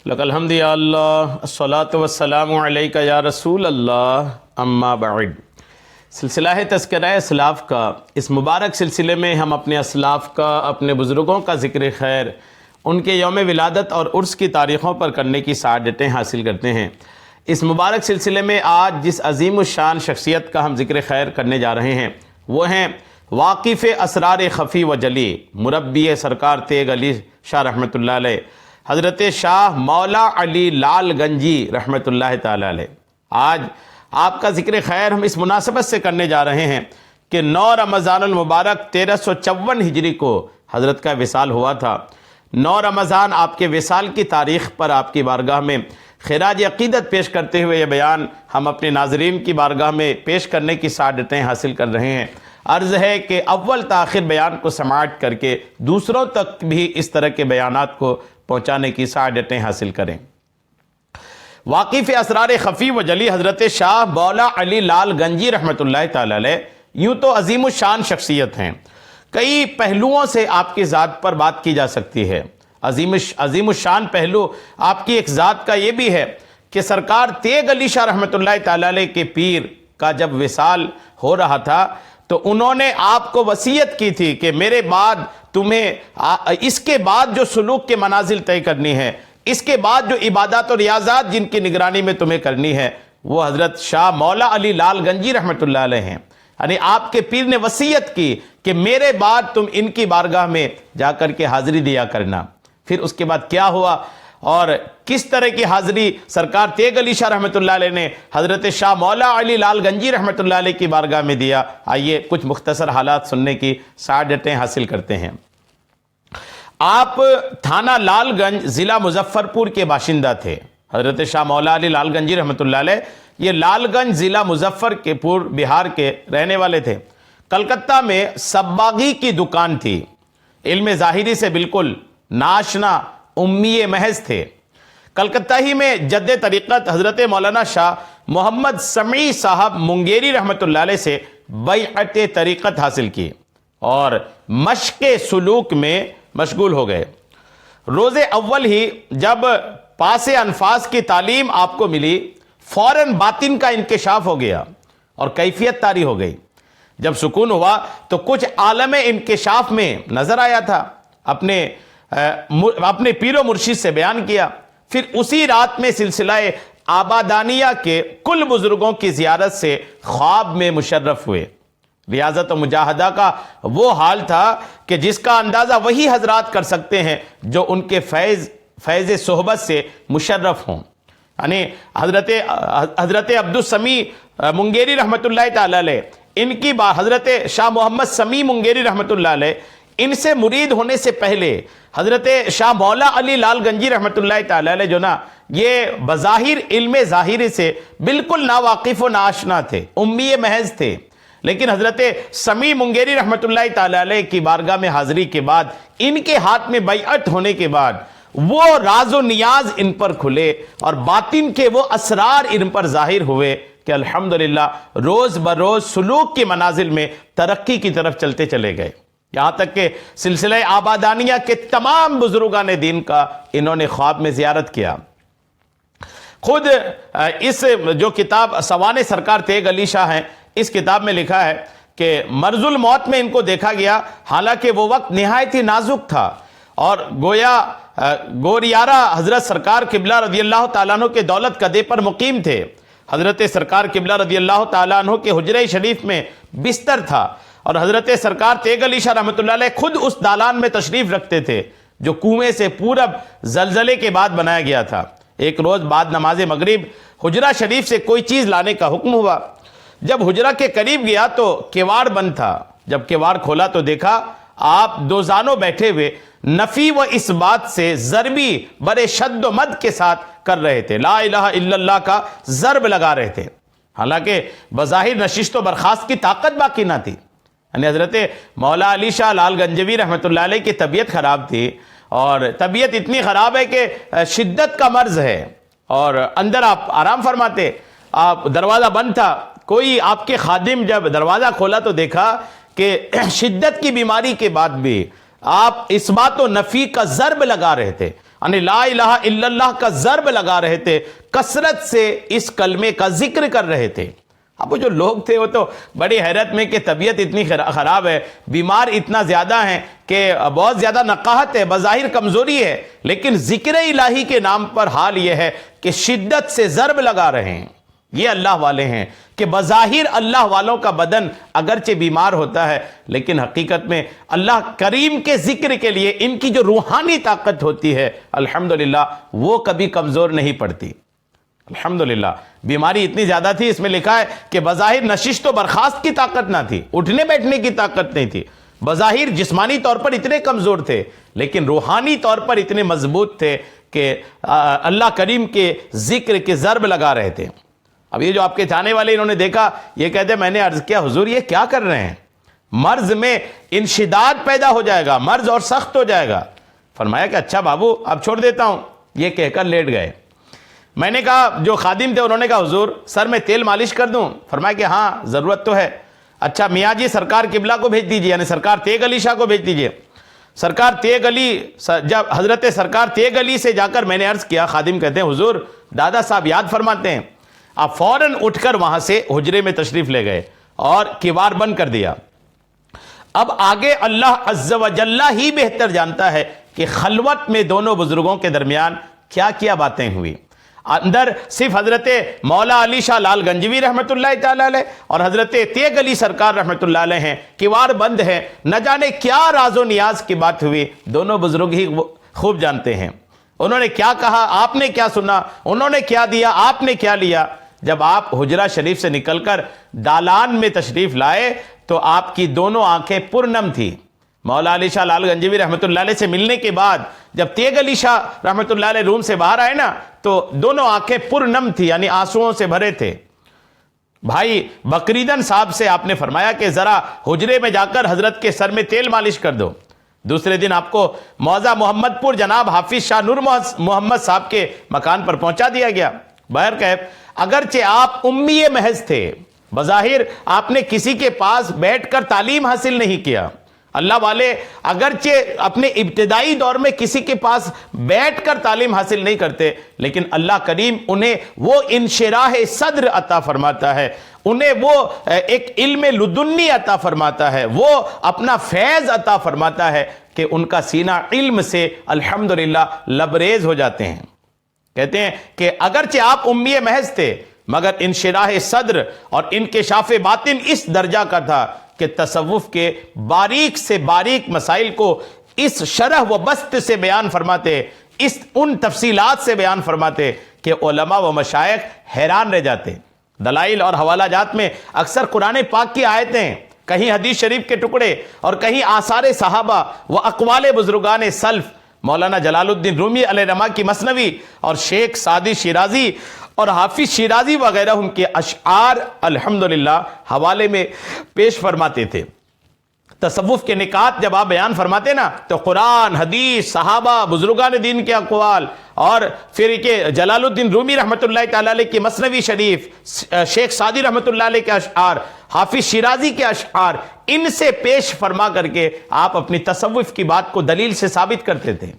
لک الحمد یا اللہ الصلاۃ والسلام علیک یا رسول اللہ اما بعد۔ سلسلہ تذکرہ اسلاف کا اس مبارک سلسلے میں ہم اپنے اسلاف کا، اپنے بزرگوں کا ذکر خیر، ان کے یوم ولادت اور عرس کی تاریخوں پر کرنے کی سعادتیں حاصل کرتے ہیں۔ اس مبارک سلسلے میں آج جس عظیم الشان شخصیت کا ہم ذکر خیر کرنے جا رہے ہیں وہ ہیں واقف اسرار خفی و جلی، مربی سرکار تیغ علی شاہ رحمۃ اللہ علیہ، حضرت شاہ مولا علی لال گنجی رحمۃ اللہ تعالی علیہ۔ آج آپ کا ذکر خیر ہم اس مناسبت سے کرنے جا رہے ہیں کہ 9 رمضان المبارک 1354 ہجری کو حضرت کا وصال ہوا تھا۔ 9 رمضان آپ کے وصال کی تاریخ پر آپ کی بارگاہ میں خراج عقیدت پیش کرتے ہوئے یہ بیان ہم اپنے ناظرین کی بارگاہ میں پیش کرنے کی سعادتیں حاصل کر رہے ہیں۔ عرض ہے کہ اول تاخیر بیان کو سماعت کر کے دوسروں تک بھی اس طرح کے بیانات کو پہنچانے کی سعادتیں حاصل کریں۔ واقف اسرار خفی و جلی حضرت شاہ مولا علی لال گنجی رحمۃ اللہ تعالی علیہ یوں تو عظیم الشان شخصیت ہیں، کئی پہلوؤں سے آپ کی ذات پر بات کی جا سکتی ہے۔ عظیم الشان پہلو آپ کی ایک ذات کا یہ بھی ہے کہ سرکار تیغ علی شاہ رحمۃ اللہ تعالی علیہ کے پیر کا جب وصال ہو رہا تھا تو انہوں نے آپ کو وصیت کی تھی کہ میرے بعد تمہیں اس کے بعد جو سلوک کے منازل طے کرنی ہے، اس کے بعد جو عبادات اور ریاضات جن کی نگرانی میں تمہیں کرنی ہے، وہ حضرت شاہ مولا علی لال گنجی رحمۃ اللہ علیہ ہیں۔ یعنی آپ کے پیر نے وصیت کی کہ میرے بعد تم ان کی بارگاہ میں جا کر کے حاضری دیا کرنا۔ پھر اس کے بعد کیا ہوا اور کس طرح کی حاضری سرکار تیغ علی شاہ رحمۃ اللہ علیہ نے حضرت شاہ مولا علی لال گنجی رحمۃ اللہ علیہ کی بارگاہ میں دیا، آئیے کچھ مختصر حالات سننے کی سعادتیں حاصل کرتے ہیں۔ آپ تھانہ لال گنج ضلع مظفر پور کے باشندہ تھے۔ حضرت شاہ مولا علی لال گنجی رحمۃ اللہ علیہ یہ لال گنج ضلع مظفر کے پور بہار کے رہنے والے تھے۔ کلکتہ میں سباغی کی دکان تھی، علم ظاہری سے بالکل ناشنا، امی محض تھے۔ کلکتہ ہی میں جد طریقت حضرت مولانا شاہ محمد سمعی صاحب منگیری رحمۃ اللہ علیہ سے بیعت طریقت حاصل کی اور مشق سلوک میں مشغول ہو گئے۔ روز اول ہی جب پاس انفاس کی تعلیم آپ کو ملی، فوراً باطن کا انکشاف ہو گیا اور کیفیت طاری ہو گئی۔ جب سکون ہوا تو کچھ عالم انکشاف میں نظر آیا تھا، اپنے پیر و مرشد سے بیان کیا۔ پھر اسی رات میں سلسلہ آبادانیہ کے کل بزرگوں کی زیارت سے خواب میں مشرف ہوئے۔ ریاضت و مجاہدہ کا وہ حال تھا کہ جس کا اندازہ وہی حضرات کر سکتے ہیں جو ان کے فیض صحبت سے مشرف ہوں۔ یعنی حضرت عبدالسمیع منگیری رحمۃ اللہ تعالی علیہ، ان کی حضرت شاہ محمد سمیع منگیری رحمۃ اللہ علیہ، ان سے مرید ہونے سے پہلے حضرت شاہ مولا علی لال گنجی رحمۃ اللہ تعالی علیہ جو نا یہ بظاہر علم ظاہری سے بالکل ناواقف و ناآشنا تھے، امی محض تھے، لیکن حضرت سمیع منگیری رحمۃ اللہ تعالی علیہ کی بارگاہ میں حاضری کے بعد، ان کے ہاتھ میں بیعت ہونے کے بعد وہ راز و نیاز ان پر کھلے اور باطن کے وہ اسرار ان پر ظاہر ہوئے کہ الحمدللہ روز بروز سلوک کے منازل میں ترقی کی طرف چلتے چلے گئے، یہاں تک کہ سلسلہ آبادانیہ کے تمام بزرگان دین کا انہوں نے خواب میں زیارت کیا۔ خود اس جو کتاب سوانح سرکار تیغ علی شاہ ہیں، اس کتاب میں لکھا ہے کہ مرض الموت میں ان کو دیکھا گیا، حالانکہ وہ وقت نہایت ہی نازک تھا اور گوریارہ حضرت سرکار قبلہ رضی اللہ تعالیٰ عنہ کے دولت قدے پر مقیم تھے۔ حضرت سرکار قبلہ رضی اللہ تعالیٰ عنہ کے حجرہ شریف میں بستر تھا اور حضرت سرکار تیغ علی شاہ رحمۃ اللہ علیہ خود اس دالان میں تشریف رکھتے تھے جو کنویں سے پورب زلزلے کے بعد بنایا گیا تھا۔ ایک روز بعد نماز مغرب حجرہ شریف سے کوئی چیز لانے کا حکم ہوا۔ جب حجرہ کے قریب گیا تو کیواڑ بند تھا۔ جب کیواڑ کھولا تو دیکھا آپ دو زانوں بیٹھے ہوئے نفی و اس بات سے ضربی بڑے شد و مد کے ساتھ کر رہے تھے، لا الہ الا اللہ کا ضرب لگا رہے تھے، حالانکہ بظاہر نشست و برخاست کی طاقت باقی نہ تھی۔ یعنی حضرت مولا علی شاہ لال گنجوی رحمۃ اللہ علیہ کی طبیعت خراب تھی اور طبیعت اتنی خراب ہے کہ شدت کا مرض ہے اور اندر آپ آرام فرماتے، آپ دروازہ بند تھا، کوئی آپ کے خادم جب دروازہ کھولا تو دیکھا کہ شدت کی بیماری کے بعد بھی آپ اس بات و نفی کا ضرب لگا رہے تھے یعنی لا الہ الا اللہ کا ضرب لگا رہے تھے، کثرت سے اس کلمے کا ذکر کر رہے تھے۔ اب وہ جو لوگ تھے وہ تو بڑی حیرت میں کہ طبیعت اتنی خراب ہے، بیمار اتنا زیادہ ہیں کہ بہت زیادہ نقاہت ہے، بظاہر کمزوری ہے، لیکن ذکر الہی کے نام پر حال یہ ہے کہ شدت سے ضرب لگا رہے ہیں۔ یہ اللہ والے ہیں کہ بظاہر اللہ والوں کا بدن اگرچہ بیمار ہوتا ہے، لیکن حقیقت میں اللہ کریم کے ذکر کے لیے ان کی جو روحانی طاقت ہوتی ہے الحمدللہ وہ کبھی کمزور نہیں پڑتی۔ الحمدللہ بیماری اتنی زیادہ تھی، اس میں لکھا ہے کہ بظاہر نشست و برخاست کی طاقت نہ تھی، اٹھنے بیٹھنے کی طاقت نہیں تھی، بظاہر جسمانی طور پر اتنے کمزور تھے، لیکن روحانی طور پر اتنے مضبوط تھے کہ اللہ کریم کے ذکر کے ضرب لگا رہے تھے۔ اب یہ جو آپ کے چاہنے والے انہوں نے دیکھا، یہ کہتے میں نے عرض کیا حضور یہ کیا کر رہے ہیں، مرض میں انشداد پیدا ہو جائے گا، مرض اور سخت ہو جائے گا۔ فرمایا کہ اچھا بابو اب چھوڑ دیتا ہوں، یہ کہہ کر لیٹ گئے۔ میں نے کہا جو خادم تھے انہوں نے کہا حضور سر میں تیل مالش کر دوں؟ فرمایا کہ ہاں ضرورت تو ہے۔ اچھا میاں جی سرکار قبلہ کو بھیج دیجئے، یعنی سرکار تیغ علی شاہ کو بھیج دیجئے۔ سرکار تیغ علی، جب حضرت سرکار تیغ علی سے جا کر میں نے عرض کیا، خادم کہتے ہیں حضور دادا صاحب یاد فرماتے ہیں۔ آپ فوراً اٹھ کر وہاں سے حجرے میں تشریف لے گئے اور کیوار بند کر دیا۔ اب آگے اللہ عز و جل ہی بہتر جانتا ہے کہ خلوت میں دونوں بزرگوں کے درمیان کیا کیا باتیں ہوئی۔ اندر صرف حضرت مولا علی شاہ لال گنجوی رحمۃ اللہ تعالی علیہ اور حضرت تیغ علی سرکار رحمۃ اللہ علیہ ہیں، کیوار بند ہے، نہ جانے کیا راز و نیاز کی بات ہوئی، دونوں بزرگ ہی خوب جانتے ہیں۔ انہوں نے کیا کہا، آپ نے کیا سنا، انہوں نے کیا دیا، آپ نے کیا لیا۔ جب آپ حجرہ شریف سے نکل کر دالان میں تشریف لائے تو آپ کی دونوں آنکھیں پرنم تھی۔ مولا علی شاہ لال گنجوی رحمۃ اللہ علیہ سے ملنے کے بعد جب تیغ علی شاہ رحمۃ اللہ علیہ روم سے باہر آئے نا تو دونوں آنکھیں پرنم تھی، یعنی آنسوؤں سے بھرے تھے۔ بھائی بکریدن صاحب سے آپ نے فرمایا کہ ذرا حجرے میں جا کر حضرت کے سر میں تیل مالش کر دو۔ دوسرے دن آپ کو موضع محمد پور جناب حافظ شاہ نور محمد صاحب کے مکان پر پہنچا دیا گیا۔ بہرکیف اگرچہ آپ امی محض تھے، بظاہر آپ نے کسی کے پاس بیٹھ کر تعلیم حاصل نہیں کیا، اللہ والے اگرچہ اپنے ابتدائی دور میں کسی کے پاس بیٹھ کر تعلیم حاصل نہیں کرتے، لیکن اللہ کریم انہیں وہ انشراح صدر عطا فرماتا ہے، انہیں وہ ایک علم لدنی عطا فرماتا ہے، وہ اپنا فیض عطا فرماتا ہے کہ ان کا سینہ علم سے الحمدللہ لبریز ہو جاتے ہیں۔ کہتے ہیں کہ اگرچہ آپ امی محض تھے مگر انشراح صدر اور انکشاف باطن اس درجہ کا تھا کہ تصوف کے باریک سے باریک مسائل کو اس شرح و بسط سے بیان فرماتے، ان تفصیلات سے بیان فرماتے کہ علماء و مشائخ حیران رہ جاتے۔ دلائل اور حوالہ جات میں اکثر قرآن پاک کی آیتیں، کہیں حدیث شریف کے ٹکڑے اور کہیں آثار صحابہ و اقوال بزرگان سلف، مولانا جلال الدین رومی علیہ رحمہ کی مثنوی اور شیخ سعدی شیرازی اور حافظ شیرازی وغیرہ ان کے اشعار الحمدللہ حوالے میں پیش فرماتے تھے۔ تصوف کے نکات جب آپ بیان فرماتے نا تو قرآن، حدیث، صحابہ، بزرگان دین کے اقوال اور پھر کہ جلال الدین رومی رحمۃ اللہ تعالی علیہ کی مثنوی شریف، شیخ سعدی رحمۃ اللہ علیہ کے اشعار، حافظ شیرازی کے اشعار، ان سے پیش فرما کر کے آپ اپنی تصوف کی بات کو دلیل سے ثابت کرتے تھے۔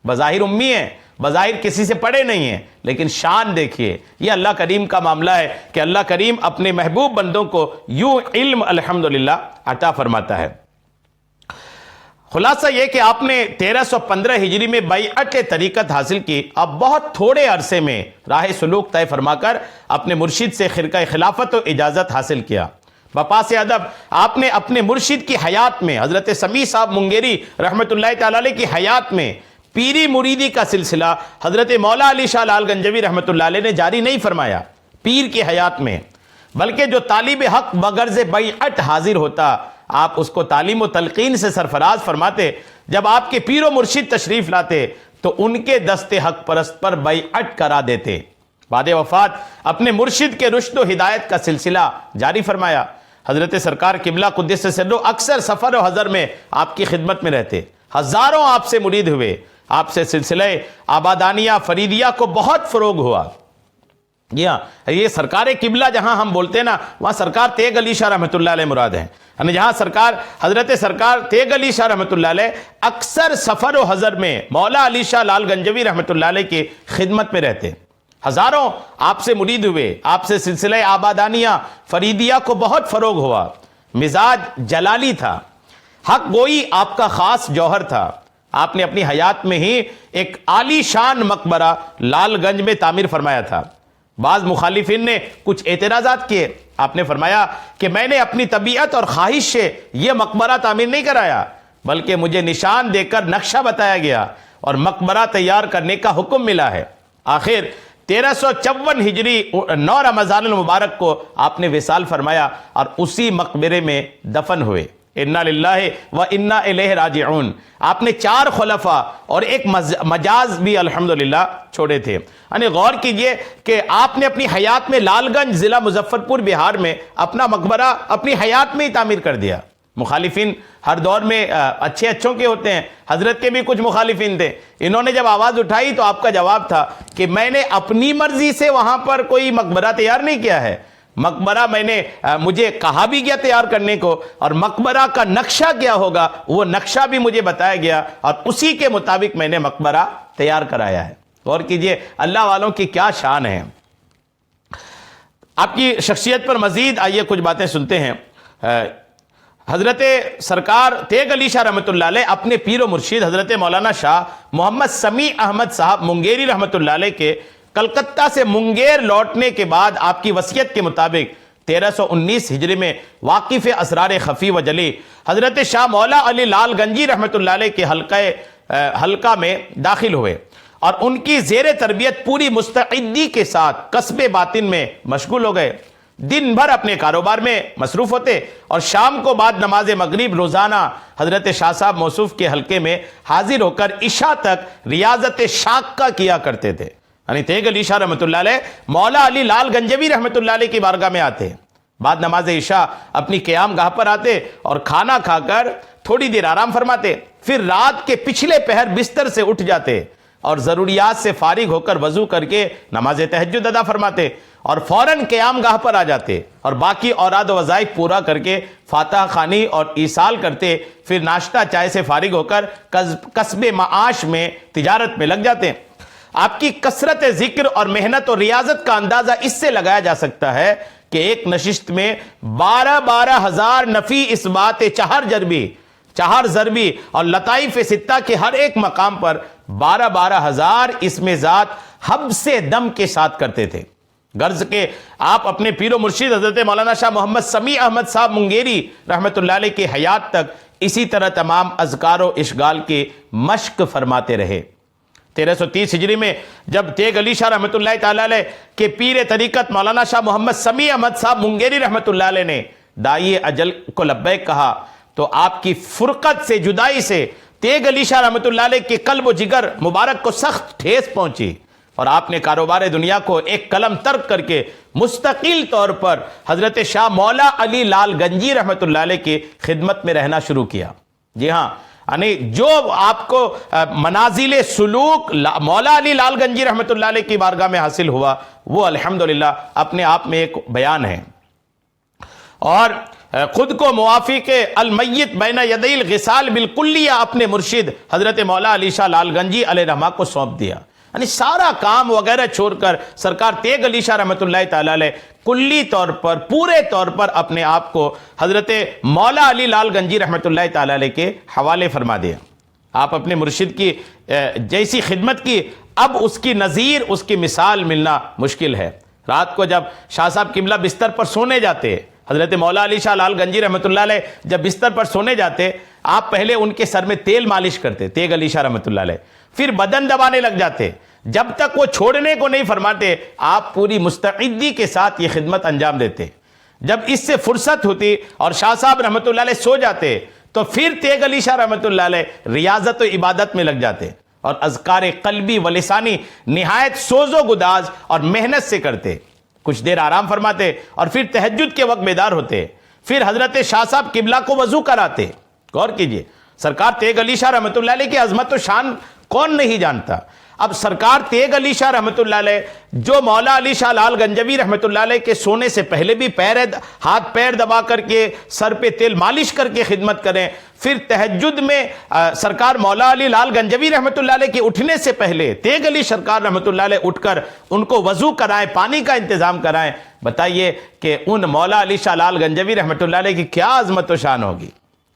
بظاہر امی ہیں، بظاہر کسی سے پڑھے نہیں ہیں، لیکن شان دیکھیے، یہ اللہ کریم کا معاملہ ہے کہ اللہ کریم اپنے محبوب بندوں کو یوں علم الحمدللہ عطا فرماتا ہے۔ خلاصہ یہ کہ آپ نے 1315 ہجری میں بیعت طریقت حاصل کی، اب بہت تھوڑے عرصے میں راہ سلوک طے فرما کر اپنے مرشد سے خرقہ خلافت و اجازت حاصل کیا۔ بپاس ادب آپ نے اپنے مرشد کی حیات میں، حضرت سمیع صاحب منگیری رحمۃ اللہ تعالی علیہ کی حیات میں، پیری مریدی کا سلسلہ حضرت مولا علی شاہ لال گنجوی رحمۃ اللہ علیہ نے جاری نہیں فرمایا پیر کی حیات میں، بلکہ جو طالب حق بغرض بیعت حاضر ہوتا آپ اس کو تعلیم و تلقین سے سرفراز فرماتے۔ جب آپ کے پیر و مرشد تشریف لاتے تو ان کے دست حق پرست پر بیعت کرا دیتے۔ بعد وفات اپنے مرشد کے رشد و ہدایت کا سلسلہ جاری فرمایا۔ حضرت سرکار قبلہ قدس سرو اکثر سفر و حضر میں آپ کی خدمت میں رہتے، ہزاروں آپ سے مرید ہوئے، آپ سے سلسلہ آبادانیہ فریدیہ کو بہت فروغ ہوا۔ جی ہاں، یہ سرکار قبلہ جہاں ہم بولتے ہیں نا، وہاں سرکار تیغ علی شاہ رحمۃ اللہ علیہ مراد ہیں، یعنی جہاں حضرت سرکار تیغ علی شاہ رحمۃ اللہ علیہ اکثر سفر و حضر میں مولا علی شاہ لال گنجوی رحمۃ اللہ علیہ کی خدمت میں رہتے، ہزاروں آپ سے مرید ہوئے، آپ سے سلسلہ آبادانیہ فریدیہ کو بہت فروغ ہوا، مزاج جلالی تھا، حق گوئی آپ کا خاص جوہر تھا۔ آپ نے اپنی حیات میں ہی ایک عالی شان مقبرہ لال گنج میں تعمیر فرمایا تھا۔ بعض مخالفین نے کچھ اعتراضات کیے، آپ نے فرمایا کہ میں نے اپنی طبیعت اور خواہش سے یہ مقبرہ تعمیر نہیں کرایا، بلکہ مجھے نشان دے کر نقشہ بتایا گیا اور مقبرہ تیار کرنے کا حکم ملا ہے۔ آخر 1354 ہجری 9 رمضان المبارک کو آپ نے وصال فرمایا اور اسی مقبرے میں دفن ہوئے۔ انا للہ و انا الیہ راجعون۔ آپ نے 4 خلفاء اور ایک مجاز بھی الحمدللہ چھوڑے تھے، یعنی غور کیجئے کہ آپ نے اپنی حیات میں لال گنج ضلع مظفرپور بہار میں اپنا مقبرہ اپنی حیات میں ہی تعمیر کر دیا۔ مخالفین ہر دور میں اچھوں کے ہوتے ہیں، حضرت کے بھی کچھ مخالفین تھے، انہوں نے جب آواز اٹھائی تو آپ کا جواب تھا کہ میں نے اپنی مرضی سے وہاں پر کوئی مقبرہ تیار نہیں کیا ہے، مقبرہ مجھے کہا بھی گیا تیار کرنے کو، اور مقبرہ کا نقشہ کیا ہوگا وہ نقشہ بھی مجھے بتایا گیا اور اسی کے مطابق میں نے مقبرہ تیار کرایا ہے۔ غور کیجئے اللہ والوں کی کیا شان ہے۔ آپ کی شخصیت پر مزید آئیے کچھ باتیں سنتے ہیں۔ حضرت سرکار تیغ علی شاہ رحمۃ اللہ علیہ اپنے پیر و مرشید حضرت مولانا شاہ محمد سمیع احمد صاحب منگیری رحمۃ اللہ علیہ کے کلکتہ سے منگیر لوٹنے کے بعد آپ کی وصیت کے مطابق 1319 ہجری میں واقف اسرار خفی و جلی حضرت شاہ مولا علی لال گنجی رحمۃ اللہ علیہ کے حلقہ میں داخل ہوئے اور ان کی زیر تربیت پوری مستعدی کے ساتھ قصب باطن میں مشغول ہو گئے۔ دن بھر اپنے کاروبار میں مصروف ہوتے اور شام کو بعد نماز مغرب روزانہ حضرت شاہ صاحب موصوف کے حلقے میں حاضر ہو کر عشاء تک ریاضت شاقہ کیا کرتے تھے۔ یعنی تیغ علی شاہ رحمۃ اللہ علیہ مولا علی لال گنجوی رحمۃ اللہ علیہ کی بارگاہ میں آتے، بعد نماز عشاء اپنی قیام گاہ پر آتے اور کھانا کھا کر تھوڑی دیر آرام فرماتے، پھر رات کے پچھلے پہر بستر سے اٹھ جاتے اور ضروریات سے فارغ ہو کر وضو کر کے نماز تہجد ادا فرماتے اور فوراً قیام گاہ پر آ جاتے اور باقی اوراد و وظائف پورا کر کے فاتحہ خوانی اور ایصال کرتے، پھر ناشتہ چائے سے فارغ ہو کر کسب معاش میں تجارت میں لگ جاتے۔ آپ کی کثرت ذکر اور محنت اور ریاضت کا اندازہ اس سے لگایا جا سکتا ہے کہ ایک نشست میں 12 ہزار نفی اثبات چہر ضربی اور لطائف ستہ کے ہر ایک مقام پر 12 ہزار اسم ذات حب سے دم کے ساتھ کرتے تھے۔ غرض کہ آپ اپنے پیر و مرشید حضرت مولانا شاہ محمد سمیع احمد صاحب منگیری رحمۃ اللہ علیہ کی حیات تک اسی طرح تمام اذکار و اشغال کی مشق فرماتے رہے۔ 1330 ہجری میں جب تیغ علی شاہ رحمۃ اللہ تعالی علیہ کے پیر طریقت مولانا شاہ محمد سمیع احمد صاحب منگیری رحمۃ اللہ علیہ نے داعی اجل کو لبیک کہا تو آپ کی فرقت سے جدائی سے تیغ علی شاہ رحمۃ اللہ علیہ کے قلب و جگر مبارک کو سخت ٹھیس پہنچی اور آپ نے کاروبار دنیا کو ایک قلم ترک کر کے مستقل طور پر حضرت شاہ مولا علی لال گنجی رحمۃ اللہ علیہ کی خدمت میں رہنا شروع کیا۔ جی ہاں، یعنی جو آپ کو منازل سلوک مولا علی لال گنجی رحمۃ اللہ علیہ کی بارگاہ میں حاصل ہوا وہ الحمدللہ اپنے آپ میں ایک بیان ہے، اور خود کو موافق المیت بین یدی الغسال بالکلیہ اپنے مرشد حضرت مولا علی شاہ لال گنجی علیہ رحمہ کو سونپ دیا، یعنی سارا کام وغیرہ چھوڑ کر سرکار تیغ علی شاہ رحمۃ اللہ تعالی علیہ کلی طور پر پورے طور پر اپنے آپ کو حضرت مولا علی لال گنجی رحمۃ اللہ تعالی علیہ کے حوالے فرما دیا۔ آپ اپنے مرشد کی جیسی خدمت کی اب اس کی نظیر اس کی مثال ملنا مشکل ہے۔ رات کو جب شاہ صاحب قبلہ بستر پر سونے جاتے، حضرت مولا علی شاہ لال گنجی رحمۃ اللہ علیہ جب بستر پر سونے جاتے، آپ پہلے ان کے سر میں تیل مالش کرتے تیغ علی شاہ رحمۃ اللہ علیہ، پھر بدن دبانے لگ جاتے، جب تک وہ چھوڑنے کو نہیں فرماتے آپ پوری مستعدی کے ساتھ یہ خدمت انجام دیتے۔ جب اس سے فرصت ہوتی اور شاہ صاحب رحمۃ اللہ علیہ سو جاتے تو پھر تیغ علی شاہ رحمۃ اللہ علیہ ریاضت و عبادت میں لگ جاتے اور اذکار قلبی و لسانی نہایت سوز و گداز اور محنت سے کرتے، کچھ دیر آرام فرماتے اور پھر تہجد کے وقت بیدار ہوتے، پھر حضرت شاہ صاحب قبلہ کو وضو کراتے۔ غور کیجئے، سرکار تیغ علی شاہ رحمۃ اللہ علیہ کی عظمت و شان کون نہیں جانتا۔ اب سرکار تیغ علی شاہ رحمۃ اللہ علیہ جو مولا علی شاہ لال گنجوی رحمۃ اللہ علیہ کے سونے سے پہلے بھی ہاتھ پیر دبا کر کے سر پہ تیل مالش کر کے خدمت کریں، پھر تہجد میں سرکار مولا علی لال گنجوی رحمۃ اللہ علیہ کے اٹھنے سے پہلے تیغ علی سرکار رحمۃ اللہ علیہ اٹھ کر ان کو وضو کرائیں، پانی کا انتظام کرائیں، بتائیے کہ ان مولا علی شاہ لال گنجوی رحمۃ اللہ علیہ کی کیا عظمت و شان ہوگی۔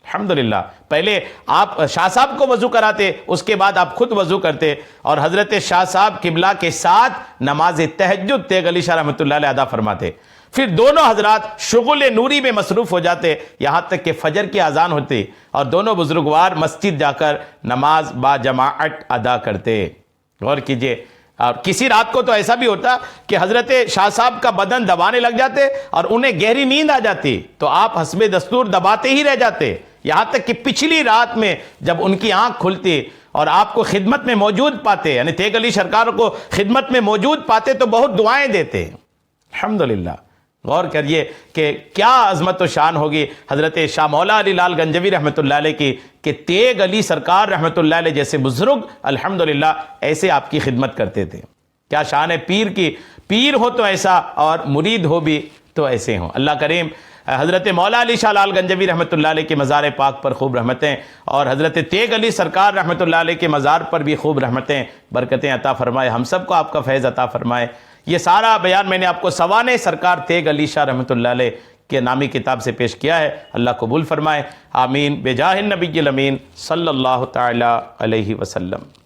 الحمدللہ پہلے آپ شاہ صاحب کو وضو کراتے، اس کے بعد آپ خود وضو کرتے، اور حضرت شاہ صاحب قبلہ کے ساتھ نماز تہجد تیغ علی شاہ رحمۃ اللہ علیہ ادا فرماتے، پھر دونوں حضرات شغل نوری میں مصروف ہو جاتے یہاں تک کہ فجر کی اذان ہوتی اور دونوں بزرگوار مسجد جا کر نماز با جماعت ادا کرتے۔ غور کیجئے، اور کسی رات کو تو ایسا بھی ہوتا کہ حضرت شاہ صاحب کا بدن دبانے لگ جاتے اور انہیں گہری نیند آ جاتی تو آپ حسب دستور دباتے ہی رہ جاتے، یہاں تک کہ پچھلی رات میں جب ان کی آنکھ کھلتی اور آپ کو خدمت میں موجود پاتے، یعنی تیغ علی سرکار کو خدمت میں موجود پاتے تو بہت دعائیں دیتے۔ الحمدللہ غور کریے کہ کیا عظمت و شان ہوگی حضرت شاہ مولا علی لال گنجوی رحمۃ اللہ علیہ کی کہ تیغ علی سرکار رحمۃ اللہ علیہ جیسے بزرگ الحمدللہ ایسے آپ کی خدمت کرتے تھے۔ کیا شان ہے پیر کی، پیر ہو تو ایسا اور مرید ہو بھی تو ایسے ہوں۔ اللہ کریم حضرت مولا علی شاہ لال گنجوی رحمۃ اللہ علیہ کے مزار پاک پر خوب رحمتیں، اور حضرت تیغ علی سرکار رحمۃ اللہ علیہ کے مزار پر بھی خوب رحمتیں برکتیں عطا فرمائے، ہم سب کو آپ کا فیض عطا فرمائے۔ یہ سارا بیان میں نے آپ کو سوانح سرکار تیغ علی شاہ رحمۃ اللہ علیہ کے نامی کتاب سے پیش کیا ہے، اللہ قبول فرمائے، آمین، بجاہ النبی الامین صلی اللہ تعالی علیہ وسلم۔